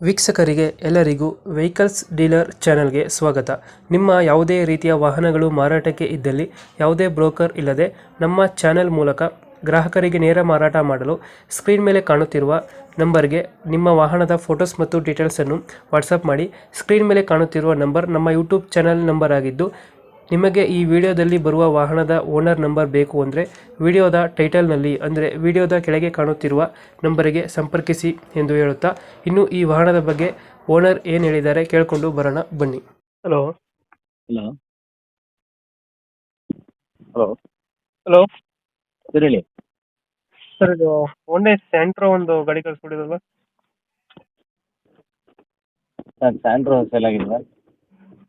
ವೀಕ್ಷಕರಿಗೆ ಎಲ್ಲರಿಗೂ vehicles dealer ಚಾನೆಲ್ಗೆ ಸ್ವಾಗತ. ನಿಮ್ಮ ಯಾವುದೇ ರೀತಿಯ ವಾಹನಗಳು ಮಾರಾಟಕ್ಕೆ ಇದ್ದಲ್ಲಿ ಯಾವುದೇ ಬ್ರೋಕರ್ ಇಲ್ಲದೆ ನಮ್ಮ ಚಾನೆಲ್ ಮೂಲಕ ಗ್ರಾಹಕರಿಗೆ ನೇರ ಮಾರಾಟ ಮಾಡಲು ಸ್ಕ್ರೀನ್ ಮೇಲೆ ಕಾಣುತ್ತಿರುವ ನಂಬರ್ಗೆ ನಿಮ್ಮ ವಾಹನದ ಫೋಟೋಸ್ ಮತ್ತು ಡೀಟೇಲ್ಸನ್ನು ವಾಟ್ಸಪ್ ಮಾಡಿ. ಸ್ಕ್ರೀನ್ ಮೇಲೆ ಕಾಣುತ್ತಿರುವ ನಂಬರ್ ನಮ್ಮ ಯೂಟ್ಯೂಬ್ ಚಾನೆಲ್ ನಂಬರ್ ಆಗಿದ್ದು, ನಿಮಗೆ ಈ ವಿಡಿಯೋದಲ್ಲಿ ಬರುವ ವಾಹನದ ಓನರ್ ನಂಬರ್ ಬೇಕು ಅಂದರೆ ವಿಡಿಯೋದ ಟೈಟಲ್ನಲ್ಲಿ ಅಂದರೆ ವಿಡಿಯೋದ ಕೆಳಗೆ ಕಾಣುತ್ತಿರುವ ನಂಬರಿಗೆ ಸಂಪರ್ಕಿಸಿ ಎಂದು ಹೇಳುತ್ತಾ, ಇನ್ನು ಈ ವಾಹನದ ಬಗ್ಗೆ ಓನರ್ ಏನು ಹೇಳಿದ್ದಾರೆ ಕೇಳಿಕೊಂಡು ಬರೋಣ ಬನ್ನಿ. Hello hello hello hello sir ಹೇಳಿ. ಸರ್, ಇದು ಒನ್ ಸ್ಯಾಂಟ್ರೋ ಒಂದು ಗಾಡಿ ಕಳಿಸ್ಬಿಟ್ಟಿದ್ರಲ್ಲ? ಸರ್ ಸ್ಯಾಂಡ್ರೋ ಸೇಲ್ ಆಗಿದೆ.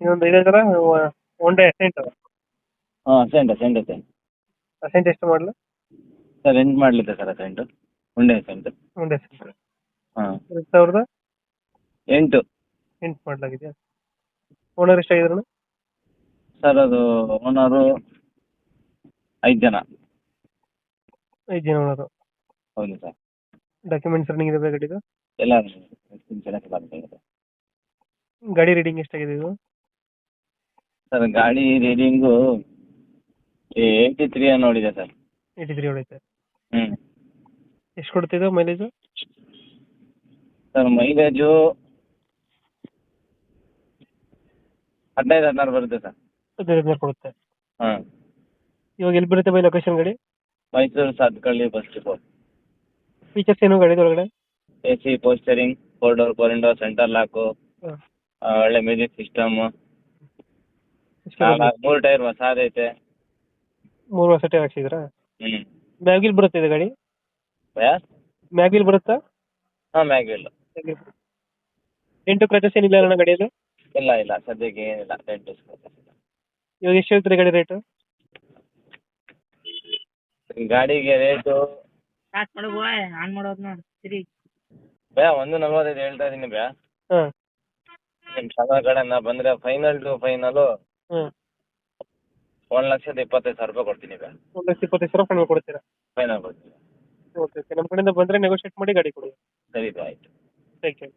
ಇನ್ನೊಂದು ಇದೆ ಸರ, ಒನ್ ಡೇ ಅಸೆಂಟ್. ಹಾಂ ಅಸೆಂಟ್ ಐತೆ. ಅಸೆಂಟ್ ಎಷ್ಟು ಮಾಡಲು? ಸರ್ ಎಂಟು ಮಾಡಲಿದೆ ಸರ್ ಅಸೆಂಟು. ಉಂಡೆ ಅಸೆಂಟ್. ಒನ್ ಡೇ ಅಸೆಂಟ್ ಹಾಂ 2008 8. ಮಾಡಲಾಗಿದೆಯಾ? ಓನರ್ ಎಷ್ಟಾಗಿದ್ರು? ಸರ್ ಅದು ಓನರು 5 ಜನ. 5 ಜನ ಓನರು. ಹೌದು ಸರ್. ಡಾಕ್ಯುಮೆಂಟ್ಸ್ ರನ್ನಿಂಗ್ ಇದೆ ಗಾಡಿದು? ಎಲ್ಲ ಚೆನ್ನಾಗಿದೆ. ಗಾಡಿ ರೀಡಿಂಗ್ ಎಷ್ಟಾಗಿದೆ ಇದು? ಸರ್ ಗಾಡಿ ರೀಡಿಂಗು 83 ನೋಡಿದೆ ಸರ್. 83 ಹೊಡೈತೆ. ಹ್ಞೂ ಎಷ್ಟು ಕೊಡ್ತಿದ್ದು ಮೈಲೇಜು? ಸರ್ ಮೈಲೇಜು 15-16 ಬರುತ್ತೆ ಸರ್. 15 ಕೊಡುತ್ತೆ. ಹಾಂ. ಇವಾಗ ಎಲ್ಲಿ ಬರುತ್ತೆ ಬೈ ಲೊಕೇಶನ್ ಗಾಡಿ? Mysuru Sathagalli bus depot. Features ಏನು ಗಾಡಿದ ಒಳಗಡೆ? AC power steering, 4 door 4 window, centre lock, ಒಳ್ಳೆ ಮ್ಯೂಸಿಕ್ ಸಿಸ್ಟಮು, 3 ಟೈರ್ ಹೊಸಾದೈತೆ. 3 ವರ್ಷ ಟೈರ್ ಹಾಕ್ಸಿದ್ರಾ? ಹ್ಞೂ. ಮ್ಯಾಗ್ವಿಲ್ ಬರುತ್ತೆ ಇದು ಗಾಡಿ? ಮ್ಯಾಗ್ವಿಲ್ ಬರುತ್ತಾ? ಹಾಂ ಮ್ಯಾಗ್ವಿಲ್. ಡೆಂಟು ಕ್ರಚಸ್ ಏನಿಲ್ಲ ಅಣ್ಣ ಗಾಡಿಯಲ್ಲಿ? ಇಲ್ಲ ಸದ್ಯಕ್ಕೆ ಏನಿಲ್ಲ. ಇವಾಗ ಎಷ್ಟು ಹೇಳ್ತೀರಿ ಗಾಡಿ ರೇಟು? ಗಾಡಿಗೆ ರೇಟು ಭಯ 1.45 ಹೇಳ್ತಾ ಇದ್ದೀನಿ ಭಯ. ಹಾಂ. ನಿಮ್ಮ ಸಲ ಕಡೆನ ಬಂದರೆ ಫೈನಲ್ ಟು ಫೈನಲು ಹಾಂ. 1,25,000 ರೂಪಾಯಿ ಕೊಡ್ತೀನಿ ಭಯ. 1,25,000 ಫೈನಲ್ ಕೊಡ್ತೀರಾ? ಫೈನಲ್ ಕೊಡ್ತೀನಿ. ಓಕೆ, ನಮ್ಮ ಕಡೆಯಿಂದ ಬಂದರೆ ನೆಗೋಷಿಯೇಟ್ ಮಾಡಿ ಗಾಡಿ ಕೊಡಿ. ಸರಿ ಆಯಿತು. Thank you.